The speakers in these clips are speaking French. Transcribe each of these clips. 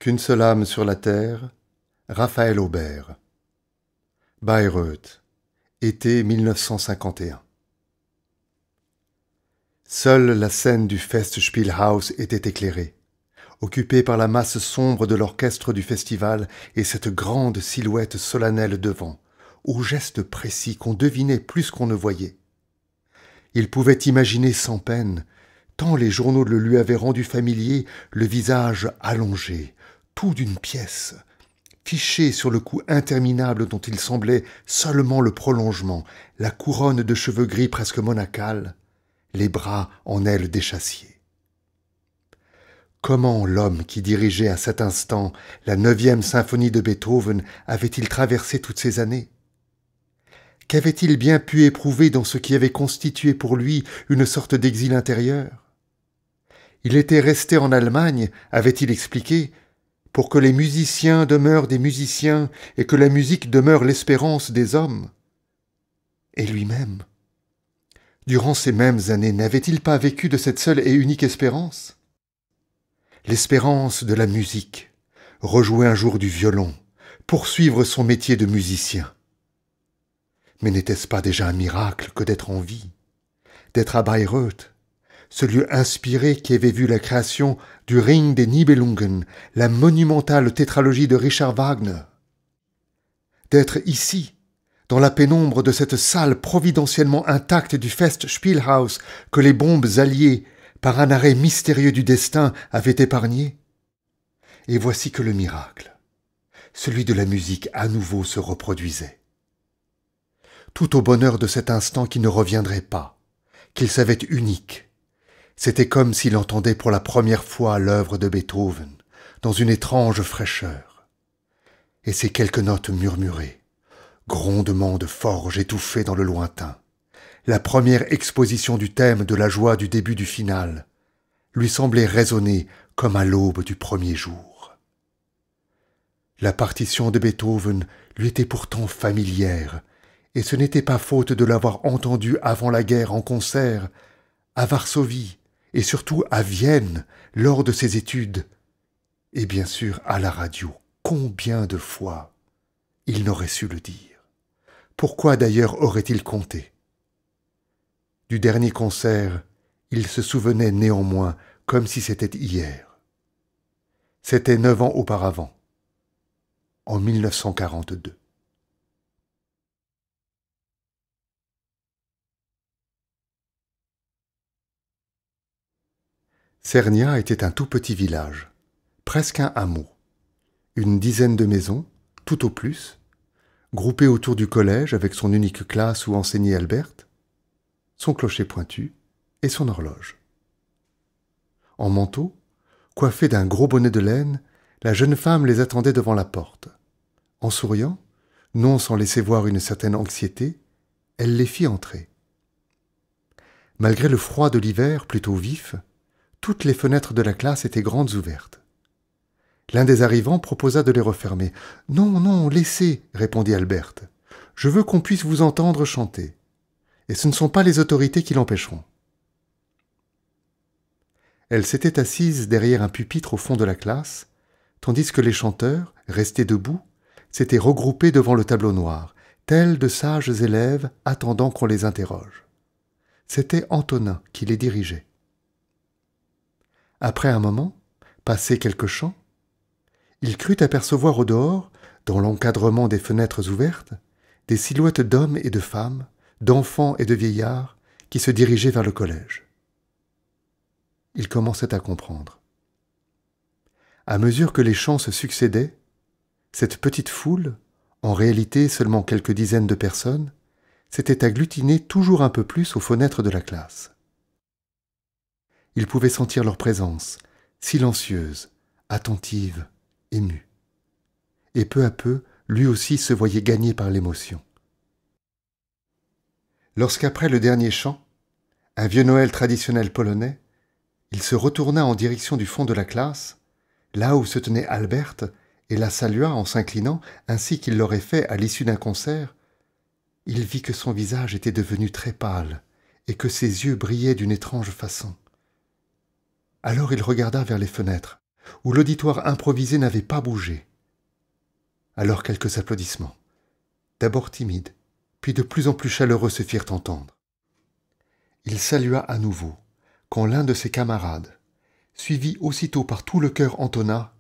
Qu'une seule âme sur la terre, Raphaël Aubert. Bayreuth, été 1951. Seule la scène du Festspielhaus était éclairée, occupée par la masse sombre de l'orchestre du festival et cette grande silhouette solennelle devant, aux gestes précis qu'on devinait plus qu'on ne voyait. Il pouvait imaginer sans peine, tant les journaux le lui avaient rendu familier, le visage allongé, tout d'une pièce, fiché sur le cou interminable dont il semblait seulement le prolongement, la couronne de cheveux gris presque monacale, les bras en ailes d'échassier. Comment l'homme qui dirigeait à cet instant la 9e symphonie de Beethoven avait-il traversé toutes ces années? Qu'avait-il bien pu éprouver dans ce qui avait constitué pour lui une sorte d'exil intérieur? Il était resté en Allemagne, avait-il expliqué, pour que les musiciens demeurent des musiciens et que la musique demeure l'espérance des hommes. Et lui-même, durant ces mêmes années, n'avait-il pas vécu de cette seule et unique espérance? L'espérance de la musique, rejouer un jour du violon, poursuivre son métier de musicien. Mais n'était-ce pas déjà un miracle que d'être en vie, d'être à Bayreuth, ce lieu inspiré qui avait vu la création du Ring des Nibelungen, la monumentale tétralogie de Richard Wagner. D'être ici, dans la pénombre de cette salle providentiellement intacte du Festspielhaus que les bombes alliées, par un arrêt mystérieux du destin, avaient épargné. Et voici que le miracle, celui de la musique, à nouveau se reproduisait. Tout au bonheur de cet instant qui ne reviendrait pas, qu'il savait unique. C'était comme s'il entendait pour la première fois l'œuvre de Beethoven, dans une étrange fraîcheur. Et ces quelques notes murmurées, grondements de forge étouffés dans le lointain, la première exposition du thème de la joie du début du final, lui semblaient résonner comme à l'aube du premier jour. La partition de Beethoven lui était pourtant familière, et ce n'était pas faute de l'avoir entendue avant la guerre en concert, à Varsovie, et surtout à Vienne, lors de ses études, et bien sûr à la radio. Combien de fois il n'aurait su le dire? Pourquoi d'ailleurs aurait-il compté? Du dernier concert, il se souvenait néanmoins comme si c'était hier. C'était 9 ans auparavant, en 1942. Cernia était un tout petit village, presque un hameau. Une dizaine de maisons, tout au plus, groupées autour du collège avec son unique classe où enseignait Albert, son clocher pointu et son horloge. En manteau, coiffée d'un gros bonnet de laine, la jeune femme les attendait devant la porte. En souriant, non sans laisser voir une certaine anxiété, elle les fit entrer. Malgré le froid de l'hiver plutôt vif, Toutes les fenêtres de la classe étaient grandes ouvertes. L'un des arrivants proposa de les refermer. « Non, non, laissez, répondit Alberte. Je veux qu'on puisse vous entendre chanter. Et ce ne sont pas les autorités qui l'empêcheront. » Elle s'était assise derrière un pupitre au fond de la classe, tandis que les chanteurs, restés debout, s'étaient regroupés devant le tableau noir, tels de sages élèves attendant qu'on les interroge. C'était Antonin qui les dirigeait. Après un moment, passé quelques chants, il crut apercevoir au dehors, dans l'encadrement des fenêtres ouvertes, des silhouettes d'hommes et de femmes, d'enfants et de vieillards qui se dirigeaient vers le collège. Il commençait à comprendre. À mesure que les chants se succédaient, cette petite foule, en réalité seulement quelques dizaines de personnes, s'était agglutinée toujours un peu plus aux fenêtres de la classe. Il pouvait sentir leur présence, silencieuse, attentive, émue. Et peu à peu, lui aussi se voyait gagné par l'émotion. Lorsqu'après le dernier chant, un vieux Noël traditionnel polonais, il se retourna en direction du fond de la classe, là où se tenait Alberte, et la salua en s'inclinant, ainsi qu'il l'aurait fait à l'issue d'un concert, il vit que son visage était devenu très pâle et que ses yeux brillaient d'une étrange façon. Alors il regarda vers les fenêtres, où l'auditoire improvisé n'avait pas bougé. Alors quelques applaudissements, d'abord timides, puis de plus en plus chaleureux se firent entendre. Il salua à nouveau, quand l'un de ses camarades, suivi aussitôt par tout le chœur, entonna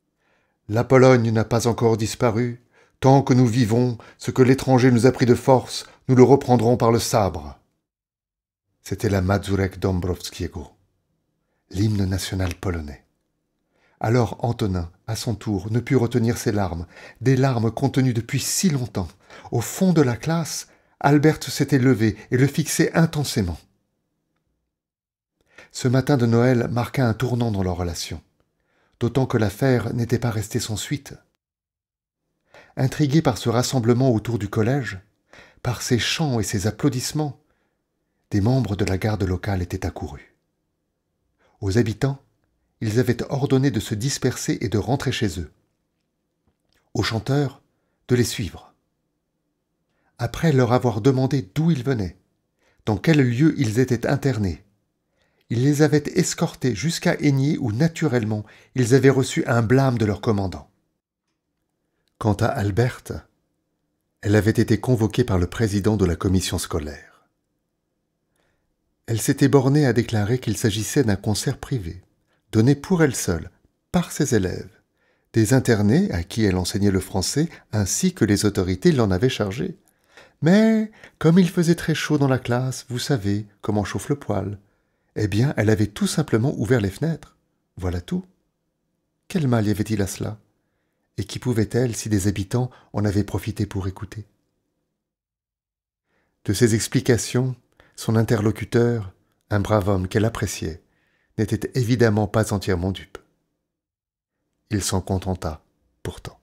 « La Pologne n'a pas encore disparu. Tant que nous vivons, ce que l'étranger nous a pris de force, nous le reprendrons par le sabre. » C'était la Mazurek Dąbrowskiego, l'hymne national polonais. Alors Antonin, à son tour, ne put retenir ses larmes, des larmes contenues depuis si longtemps. Au fond de la classe, Alberte s'était levée et le fixait intensément. Ce matin de Noël marqua un tournant dans leur relation, d'autant que l'affaire n'était pas restée sans suite. Intrigués par ce rassemblement autour du collège, par ces chants et ces applaudissements, des membres de la garde locale étaient accourus. Aux habitants, ils avaient ordonné de se disperser et de rentrer chez eux. Aux chanteurs, de les suivre. Après leur avoir demandé d'où ils venaient, dans quel lieu ils étaient internés, ils les avaient escortés jusqu'à Aigné où, naturellement, ils avaient reçu un blâme de leur commandant. Quant à Alberte, elle avait été convoquée par le président de la commission scolaire. Elle s'était bornée à déclarer qu'il s'agissait d'un concert privé, donné pour elle seule, par ses élèves, des internés à qui elle enseignait le français ainsi que les autorités l'en avaient chargée. Mais, comme il faisait très chaud dans la classe, vous savez comment chauffe le poêle, eh bien, elle avait tout simplement ouvert les fenêtres. Voilà tout. Quel mal y avait-il à cela? Et qui pouvait-elle si des habitants en avaient profité pour écouter? De ces explications, son interlocuteur, un brave homme qu'elle appréciait, n'était évidemment pas entièrement dupe. Il s'en contenta, pourtant.